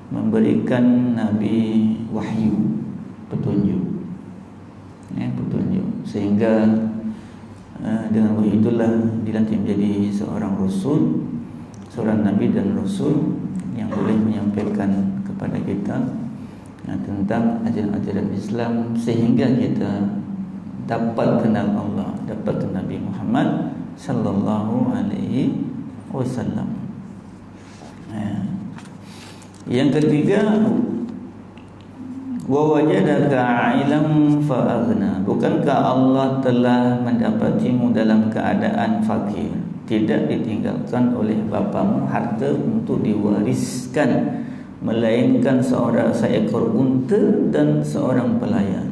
memberikan Nabi wahyu, petunjuk. Petunjuk sehingga dengan wahyu itulah dilantik menjadi seorang rasul, seorang nabi dan rasul yang boleh menyampaikan kepada kita tentang ajaran-ajaran Islam sehingga kita dapat kenal Allah, dapat kenal Nabi Muhammad sallallahu alaihi wasallam. Yang ketiga, wa wajadaka 'ailan fa aghna. Bukankah Allah telah mendapatimu dalam keadaan fakir, tidak ditinggalkan oleh bapamu harta untuk diwariskan, melainkan seekor unta dan seorang pelayan.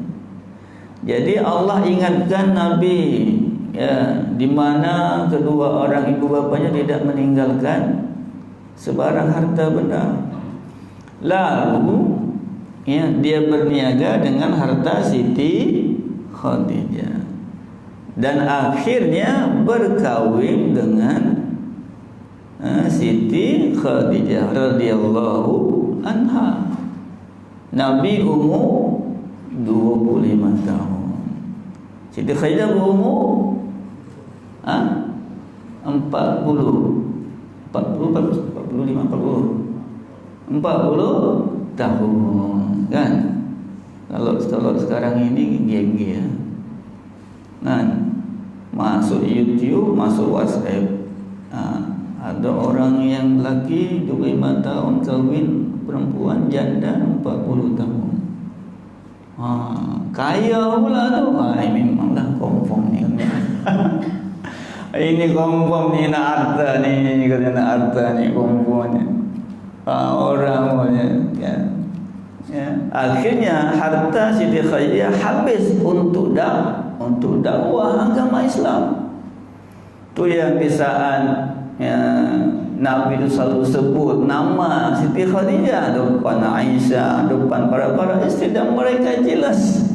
Jadi Allah ingatkan Nabi di mana kedua orang ibu bapanya tidak meninggalkan sebarang harta benda. Lalu dia berniaga dengan harta Siti Khadijah dan akhirnya berkawin dengan Siti Khadijah radhiyallahu anha. Nabi umur 25 tahun. Siti Khadijah berumur 40 tahun kan. Kalau sekarang ini geng-geng kan, masuk YouTube, masuk WhatsApp, ada orang yang laki 25 tahun kawin perempuan janda 40 tahun. Kaya pula tu. Memanglah confirm ni. Ini confirm ni nak harta ni, kata nak harta ni confirm ni. Orang punya akhirnya harta Siti Khadijah habis untuk dakwah agama Islam. Tu yang kisaan Nabi itu selalu sebut nama Siti Khadijah depan Aisyah, depan para isteri, dan mereka jelas,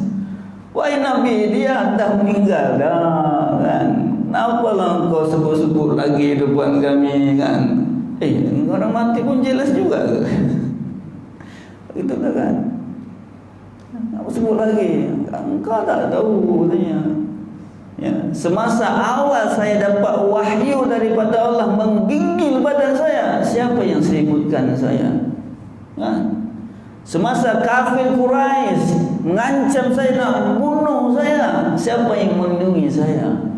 wahai Nabi, dia dah meninggal dah kan. Apalah kau sebut-sebut lagi depan kami kan? Orang mati pun jelas juga. Itu kan? Apa sebut lagi? Engkau tak tahu katanya. Semasa awal saya dapat wahyu daripada Allah menggigil badan saya, siapa yang selimutkan saya? Semasa kafir Quraisy mengancam saya nak bunuh saya, siapa yang melindungi saya?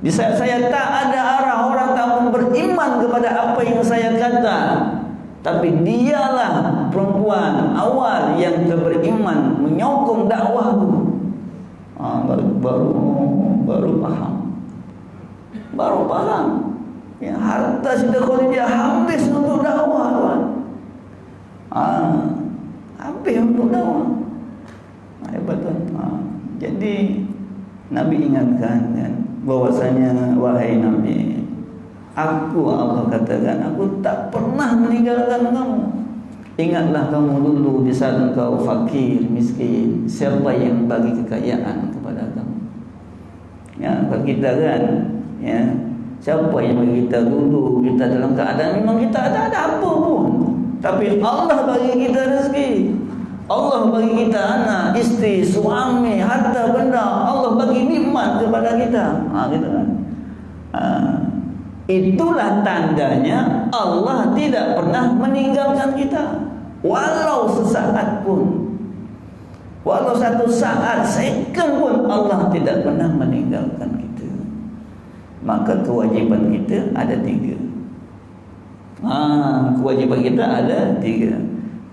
Di saat saya tak ada arah, orang tak beriman kepada apa yang saya kata, tapi dialah perempuan awal yang beriman, menyokong dakwahku. Baru paham. Harta Siti Khadijah habis untuk dakwah. Habis untuk dakwah. Hebat kan? Jadi Nabi ingatkan kan, bahwasanya wahai Nabi, Allah katakan, aku tak pernah meninggalkan kamu. Ingatlah kamu dulu di saat engkau fakir, miskin, siapa yang bagi kekayaan kepada kamu? Buat kita kan, siapa yang bagi kita dulu kita dalam keadaan memang kita ada apa pun, tapi Allah bagi kita rezeki, Allah bagi kita anak, isteri, suami, harta benda, Allah bagi nikmat kepada kita. Gitu kan. Itulah tandanya Allah tidak pernah meninggalkan kita, walau sesaat pun, walau satu saat, second pun Allah tidak pernah meninggalkan kita. Maka kewajiban kita ada 3. Kewajiban kita ada 3.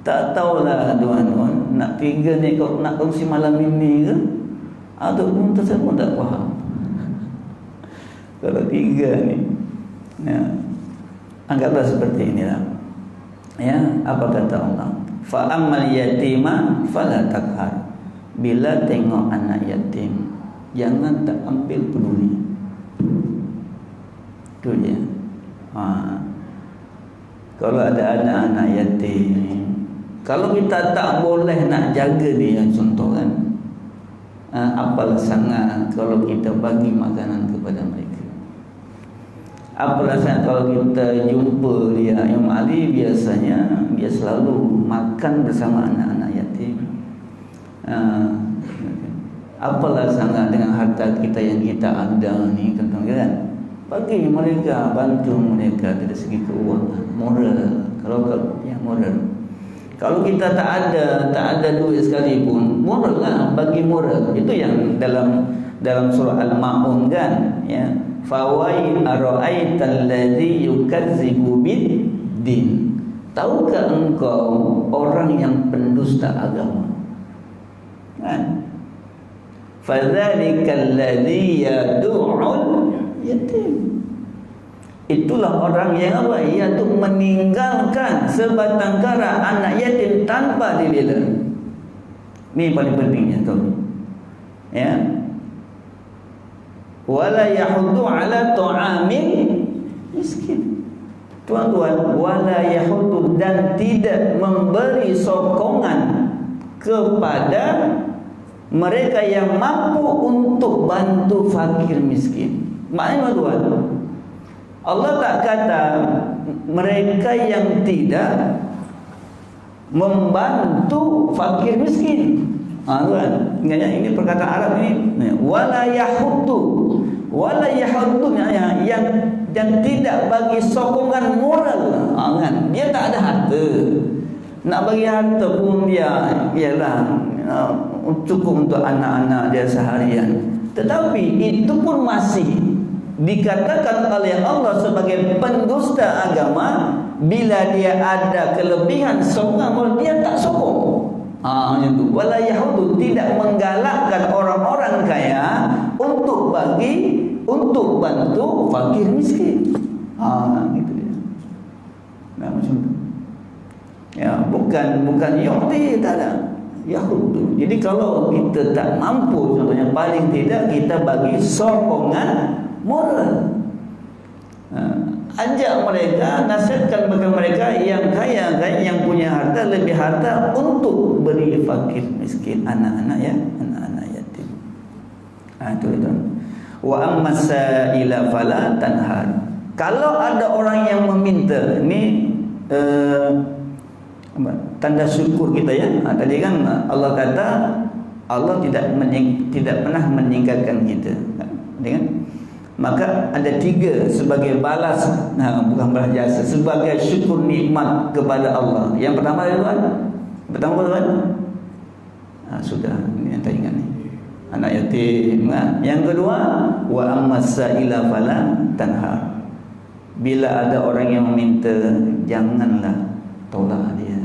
Tak tahulah tuan-tuan, nak 3 ni kau nak kongsi malam ini ke ataupun tersebut tak faham. Kalau 3 ni, anggaplah seperti inilah. Ya, apa kata Allah? Fa ammal yatima fala takhar. Bila tengok anak yatim, jangan tak ambil peduli. Itu dia. Kalau ada anak-anak yatim, kalau kita tak boleh nak jaga dia, contoh kan, apalah sangat kalau kita bagi makanan kepada mereka. Apalah sangat kalau kita jumpa dia. Imam Ali biasanya dia selalu makan bersama anak-anak yatim. Apalah sangat dengan harta kita yang kita ada ni, kan? Bagi mereka, bantu mereka dari segi keuangan, moral. Kalau ya moral. Kalau kita tak ada duit sekalipun, moral lah, bagi moral. Itu yang dalam surah Al-Ma'un kan, ya. Fawail ara'aital ladzi yukazzibu bid-din. Tahukah engkau orang yang pendusta agama? Kan? Fadzalikal ladzi yad'ul yatim. Itulah orang yang apa? Iaitu meninggalkan sebatang kara anak yatim tanpa dibela. Ini paling pentingnya tu. Ya. Wala yahuddu ala ta'amil miskin. Tuan-tuan, wala yahuddu, dan tidak memberi sokongan kepada mereka yang mampu untuk bantu fakir miskin. Maknanya tuan, Allah tak kata mereka yang tidak membantu fakir miskin. Tuan, ingatnya ini perkataan Arab ini, wala yahuddu, yang tidak bagi sokongan moral. Kan? Dia tak ada harta. Nak bagi harta pun dia ialah cukup untuk anak-anak dia seharian. Tetapi itu pun masih dikatakan oleh Allah sebagai pendusta agama bila dia ada kelebihan sokongan, dia tak sokong. Macam tu. Wala yahudu, tidak menggalakkan orang-orang kaya untuk untuk bantu fakir miskin. Gitu dia. Macam tu. Ya, bukan Yahudi, tak ada. Yahudi. Jadi kalau kita tak mampu, contohnya paling tidak kita bagi sokongan moral. Ajak mereka, nasihatkan bagi mereka yang kaya, yang punya harta, lebih harta untuk beri fakir miskin, anak-anak ya, anak-anak yatim. Itu. Wa amma sa'ila fala tanhar. Kalau ada orang yang meminta, ini tanda syukur kita ya. Tadi kan Allah kata Allah tidak pernah meninggalkan kita. Kan? Maka ada 3 sebagai balas, bukan balas jasa, sebagai syukur nikmat kepada Allah. Yang pertama tuan, sudah ini yang tak ingat ni, anak yatim. Yang kedua, wa ammas sa'ila fala tanhar. Bila ada orang yang meminta, janganlah tolak dia.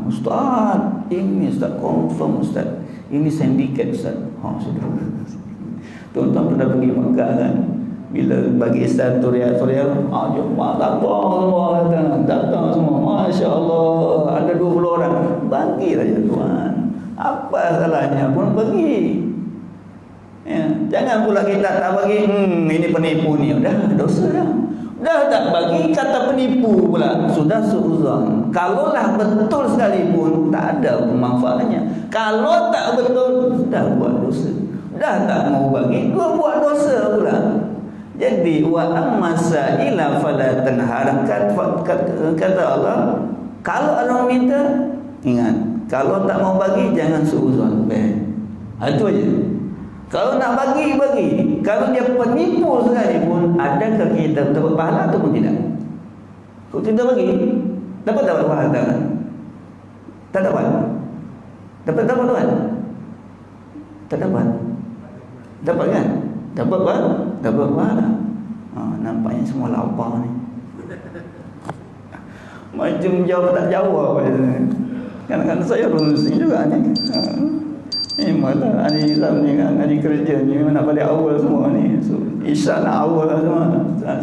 Ustaz, ini Ustaz confirm Ustaz, ini sindiket Ustaz. Sudah. Tuan-tuan pernah pergi Mekah kan, bila bagi Ustaz tutorial, jumpa datang semua, Masya Allah, ada 20 orang, bagilah ya Tuan, apa salahnya pun bagi. Ya, jangan pula kita tak bagi, ini penipu ni, dah dosa dah tak bagi, kata penipu pula, sudah suuzon. Kalaulah betul sekalipun, tak ada manfaatnya. Kalau tak betul, dah buat dosa. Dah tak mau bagi, buat dosa pula. Jadi wa ammasa ila fala tanhar, kata Allah, kalau orang minta, ingat, kalau tak mau bagi jangan suuzon. Itu aja. Kalau nak bagi. Kalau dia penipu sekalipun, adakah kita dapat pahala ataupun tidak? Kalau tidak bagi, dapat pahala tak? Tak dapat. Dapat tuan? Tak dapat. Dapat kan? Dapat apa? Dapat pahala. Nampaknya semua lapar ni. Macam jawab tak jawab. Kadang-kadang saya pun mesti juga ni. Malah hari Islam ni kan, hari kerja ni memang nak balik awal semua ni. So, Isyak nak awal semua.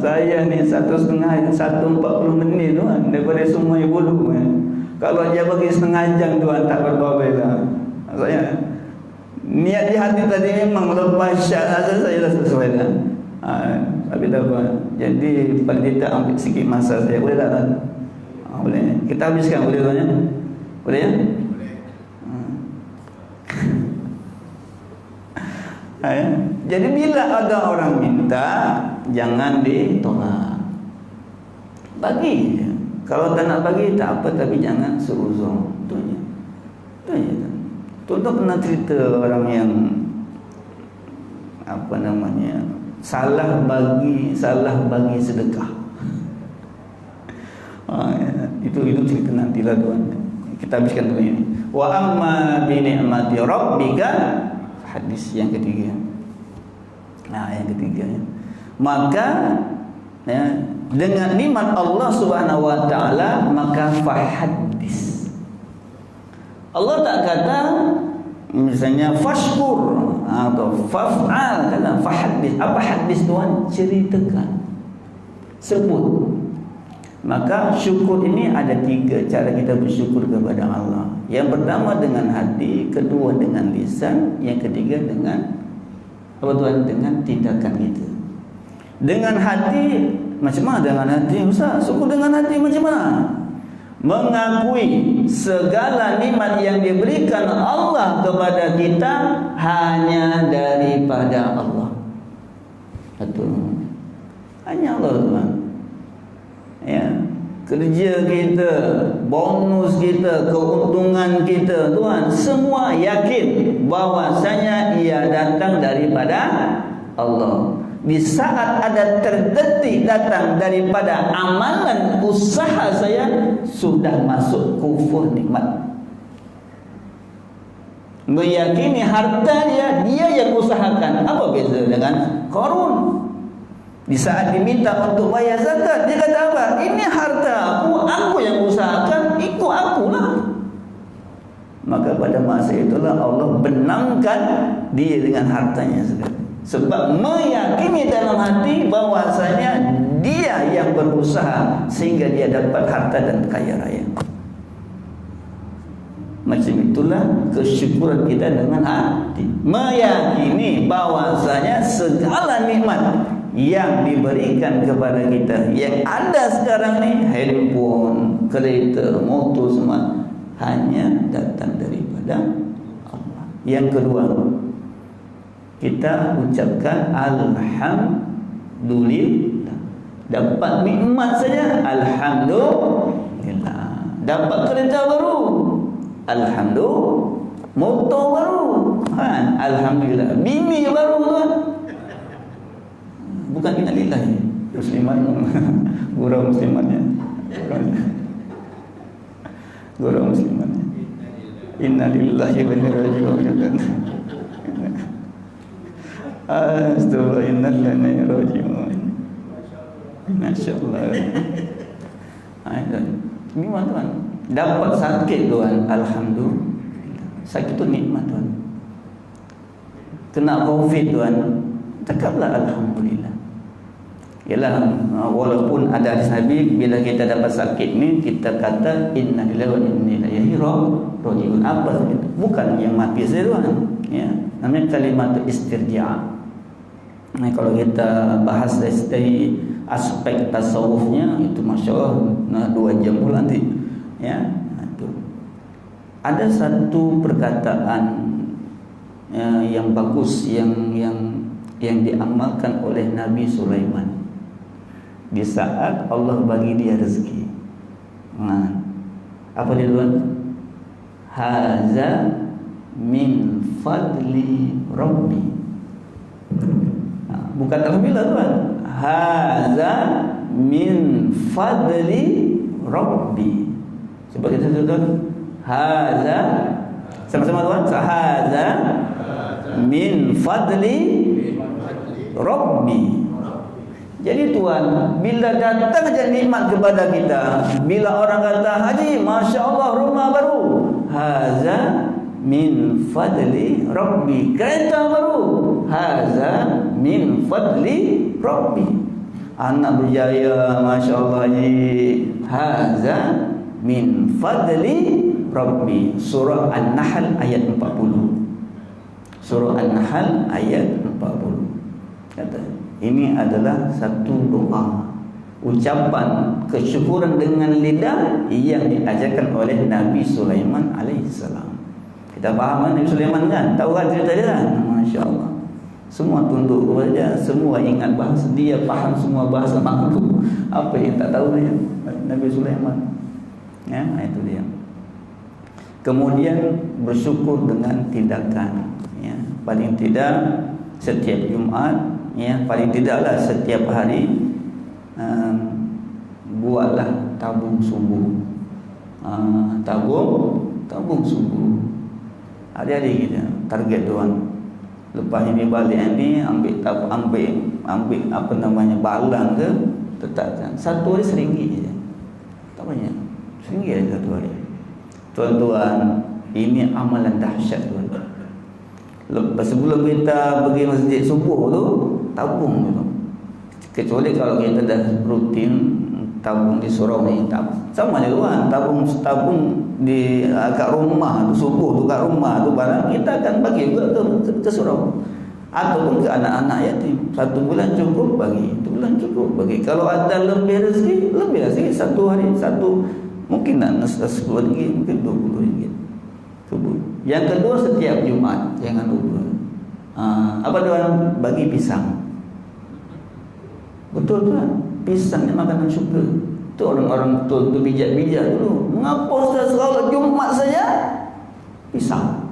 Saya ni 1.5, 1:40 minit tu kan, daripada Sungai Buloh kan. Kalau dia bagi setengah jam tu tak berdoa lah. Saya niat di hati tadi memang lepas syak saya dah selesai dah. Tapi tak apa. Jadi paling tidak ambil sikit masa saya. Boleh tak kan? Boleh. Kita habiskan boleh tuan ya? Boleh ya? Jadi bila ada orang minta, jangan ditolak. Bagi. Kalau tak nak bagi tak apa, tapi jangan seuzon. Itu je. Itu je. Tuan pernah cerita orang yang apa namanya, salah bagi sedekah. Itu cerita nantilah tuan. Kita habiskan dulu ini. Wa amma bi ni'mati rabbika, hadis yang ketiga. Yang ketiga ya. Maka ya, dengan nikmat Allah Subhanahu wa taala maka fahaddis. Allah tak kata misalnya fashkur atau faf'al, kata fahaddis. Apa hadis tuan? Ceritakan. Sebut. Maka syukur ini ada 3 cara kita bersyukur kepada Allah. Yang pertama dengan hati, kedua dengan lisan, yang ketiga dengan apa tuan? Dengan tindakan kita. Dengan hati, macam mana dengan hati Ustaz? Syukur dengan hati macam mana? Mengakui segala nikmat yang diberikan Allah kepada kita hanya daripada Allah. Betul. Hanya Allah tuan. Ya, kerja kita, bonus kita, keuntungan kita tuan, semua yakin bahwasanya ia datang daripada Allah. Di saat ada terdetik datang daripada amalan usaha saya, sudah masuk kufur nikmat. Meyakini harta dia yang usahakan. Apa beza dengan Qarun? Di saat diminta untuk bayar zakat, dia kata apa? Ini harta aku yang usahakan, ikut akulah. Maka pada masa itulah Allah benamkan dia dengan hartanya sekali. Sebab meyakini dalam hati bahwasanya dia yang berusaha sehingga dia dapat harta dan kaya raya. Macam itulah kesyukuran kita dengan hati. Meyakini bahwasanya segala nikmat yang diberikan kepada kita, yang ada sekarang ni, handphone, kereta, motor, semua hanya datang daripada Allah. Yang kedua, kita ucapkan alhamdulillah. Dapat nikmat saja, alhamdulillah. Dapat kereta baru, alhamdulillah. Motor baru, alhamdulillah. Bini baru tuan, bukan innalillahi musliman, gurau muslimannya, gurau muslimannya, innalillahi wa inna ilaihi raji'un. Astagfirullah, innalillahi raji'un. Masyaallah. Gimana tuan? Dapat sakit tuan, alhamdulillah. Sakit itu nikmat tuan. Kena COVID tuan, cakaplah alhamdulillah. Yalah, walaupun ada hadis Nabi, bila kita dapat sakit ni kita kata innalillahi wa inna ilaihi raji'un. Apa itu? Bukan yang mati saja tuan. Ya, namanya kalimat istirja'. Nah, kalau kita bahas dari aspek tasawufnya itu masya-Allah 2 jam pula nanti. Ya, itu. Ada satu perkataan yang bagus yang diamalkan oleh Nabi Sulaiman di saat Allah bagi dia rezeki. Apa dia tuan? Haza min fadli Rabbi. Bukan alhamdulillah tuan. Haza min fadli Rabbi. Sebab kita tuan, haza sama-sama tuan. Haza min fadli Rabbi. Jadi tuan, bila datang saja nikmat kepada kita, bila orang kata haji, masya Allah rumah baru, haza min fadli rabbi. Kereta baru, haza min fadli rabbi. Anak berjaya, Masya Allah ji, haza min fadli rabbi. Surah An-Nahl ayat 40. Surah An-Nahl ayat 40. Kata, ini adalah satu doa, ucapan kesyukuran dengan lidah yang diajarkan oleh Nabi Sulaiman alaihissalam. Kita faham kan Nabi Sulaiman kan? Tahu kan cerita dia kan? Masya Allah. Semua tunduk kepada dia, semua ingat bahasa dia, faham semua bahasa makhluk. Apa yang tak tahu dia? Nabi Sulaiman. Ya, itu dia. Kemudian bersyukur dengan tindakan. Ya, paling tidak setiap Jumaat, ya, paling tidaklah setiap hari buatlah tabung subuh. Tabung subuh. Hari-hari kita target tuan. Lepas ini balik ni ambil apa namanya balang ke, tetapkan. Satu hari RM1 je. Tak banyak. RM1 satu hari. Tuan-tuan, ini amalan dahsyat tuan. Lepas sebelum kita pergi masjid subuh tu, tabung tu. Kecuali kalau kita dah rutin tabung di surau ni, sama je tuan. Tabung di kat rumah tu, subuh tu kat rumah tu barang kita akan bagi juga ke surau ataupun ke anak-anak yatim. 1 bulan cukup bagi, 1 bulan cukup bagi. Kalau ada lebih rezeki, lebih lagi satu hari satu, mungkin nak RM10, mungkin RM20 subuh. Yang kedua, setiap Jumaat jangan lupa apa tuan, bagi pisang. Betul tuan, pisang ni makanan syurga. Tu orang-orang betul tu bijak-bijak dulu. Mengapa Ustaz kalau Jumaat saja pisang?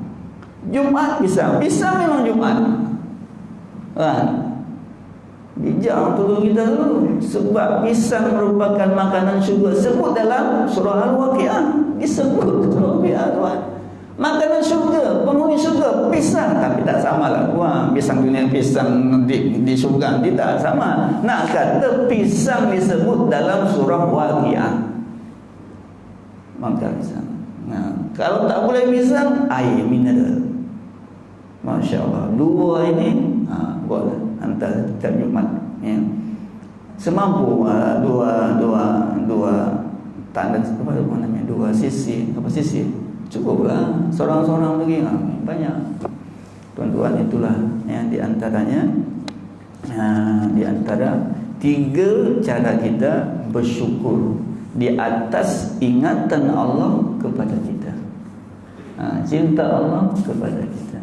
Jumaat pisang. Pisang memang Jumaat. Kan? Bijak untuk kita dulu. Sebab pisang merupakan makanan syurga. Sebut dalam surah Al-Waqiah. Disebut surah Al-Waqiah tuan. Makanan syurga, penghuni syurga, pisang. Tapi tak samalah tuan. Pisang dunia, pisang di syurga tidak sama. Nak kata pisang disebut dalam surah Waqiah, maka pisang. Kalau tak boleh pisang, air mineral. Masya Allah. Dua ini boleh hantar setiap Jumaat, ya. Semampu dua tanda apa namanya, dua sisi, apa sisi, cukuplah. Seorang-seorang lagi banyak. Tuan-tuan, itulah yang diantaranya, di antara 3 cara kita bersyukur di atas ingatan Allah kepada kita, cinta Allah kepada kita.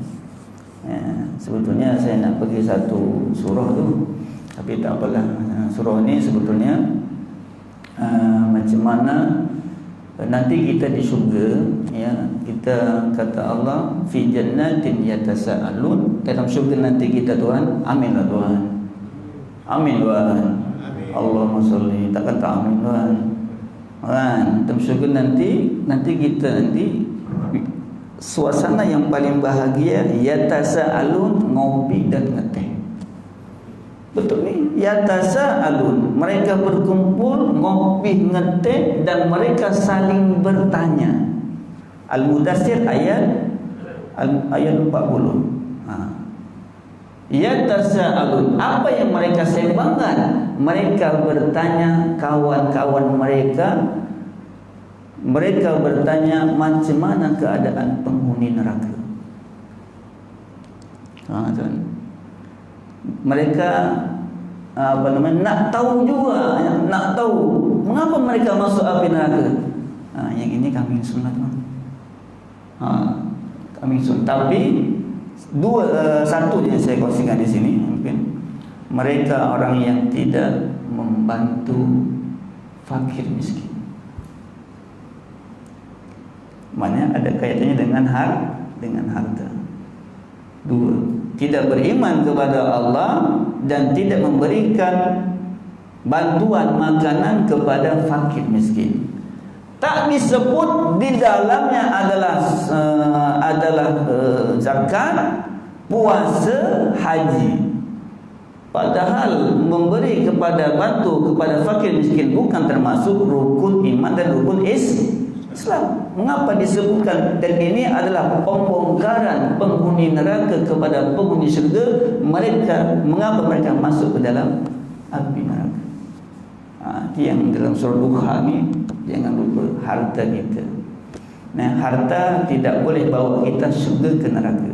Sebetulnya saya nak pergi satu surah tu, tapi tak apalah. Surah ni sebetulnya macam mana nanti kita di syurga, ya, kita kata Allah fi jannatin yatasaalun, dalam syurga nanti kita tuan. Aminlah tuan. Amin tuan. Allahumma sholli. Tak kata amin tuan. Kan, dalam syurga nanti kita suasana yang paling bahagia, yatasaalun, ngopi dan ngeteh. Betul ni, yatasaalun, mereka berkumpul, ngopi, ngeteh, dan mereka saling bertanya. Al-Mudaththir ayat 40. Yatasaalun, apa yang mereka sembangkan? Mereka bertanya kawan-kawan mereka. Mereka bertanya macam mana keadaan penghuni neraka. Mereka nak tahu juga, nak tahu mengapa mereka masuk api neraka. Yang ini kambing sunat, kambing sunat. Tapi satu yang saya kongsikan di sini, mungkin mereka orang yang tidak membantu fakir miskin. Maknanya ada kaitannya dengan harta. 2, tidak beriman kepada Allah dan tidak memberikan bantuan makanan kepada fakir miskin. Tak disebut di dalamnya adalah zakat, puasa, haji. Padahal memberi kepada, bantu kepada fakir miskin bukan termasuk rukun iman dan rukun Islam. Islam. Mengapa disebutkan? Dan ini adalah pembongkaran penghuni neraka kepada penghuni syurga. Mengapa mereka masuk ke dalam api neraka? Yang dalam surah Duha ni, jangan lupa harta kita. Nah, harta tidak boleh bawa kita syurga ke neraka,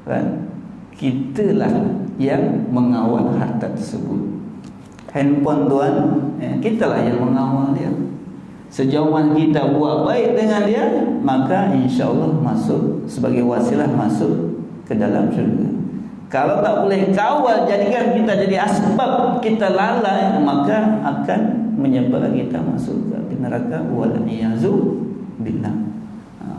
kan? Kitalah yang mengawal harta tersebut. Handphone tuan, kitalah yang mengawal dia. Sejauh mana kita buat baik dengan dia, maka insya-Allah masuk sebagai wasilah masuk ke dalam syurga. Kalau tak boleh kawal, jadikan kita jadi asbab kita lalai, maka akan menyebabkan kita masuk ke neraka, wal iyazu billah.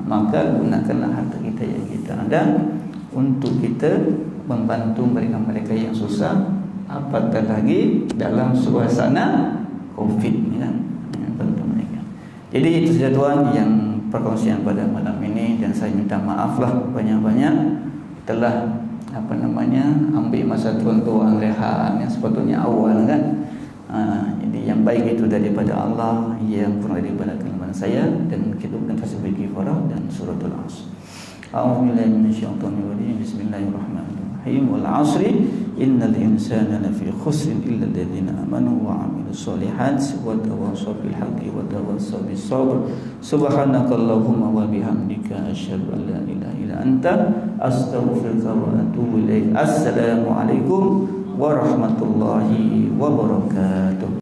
Maka gunakanlah harta kita yang kita ada untuk kita membantu mereka-mereka yang susah, apatah lagi dalam suasana Covid ni kan, bantu mereka. Jadi itu saja tuan yang perkongsian pada malam ini, dan saya minta maaflah banyak-banyak telah ambil masa tuan-tuan rehat yang sepatutnya awal kan. Jadi yang baik itu daripada Allah, yang kurang daripada kelemahan saya, dan kita bukan tasbih kifarah dan suratul Asr. A'udzubillahi minasyaitonir rajim. Bismillahirrahmanirrahim. Wal 'asri innal insana lafi khusrin illa alladziina amanu wa 'amilus shalihat wa tawassaw bil haqqi wa tawassaw bis sabr. Subhanakallahumma wa bihamdika asyhadu an la ilaha illa anta astaghfiruka wa atubu ilaik. Assalamualaikum warahmatullahi wabarakatuh.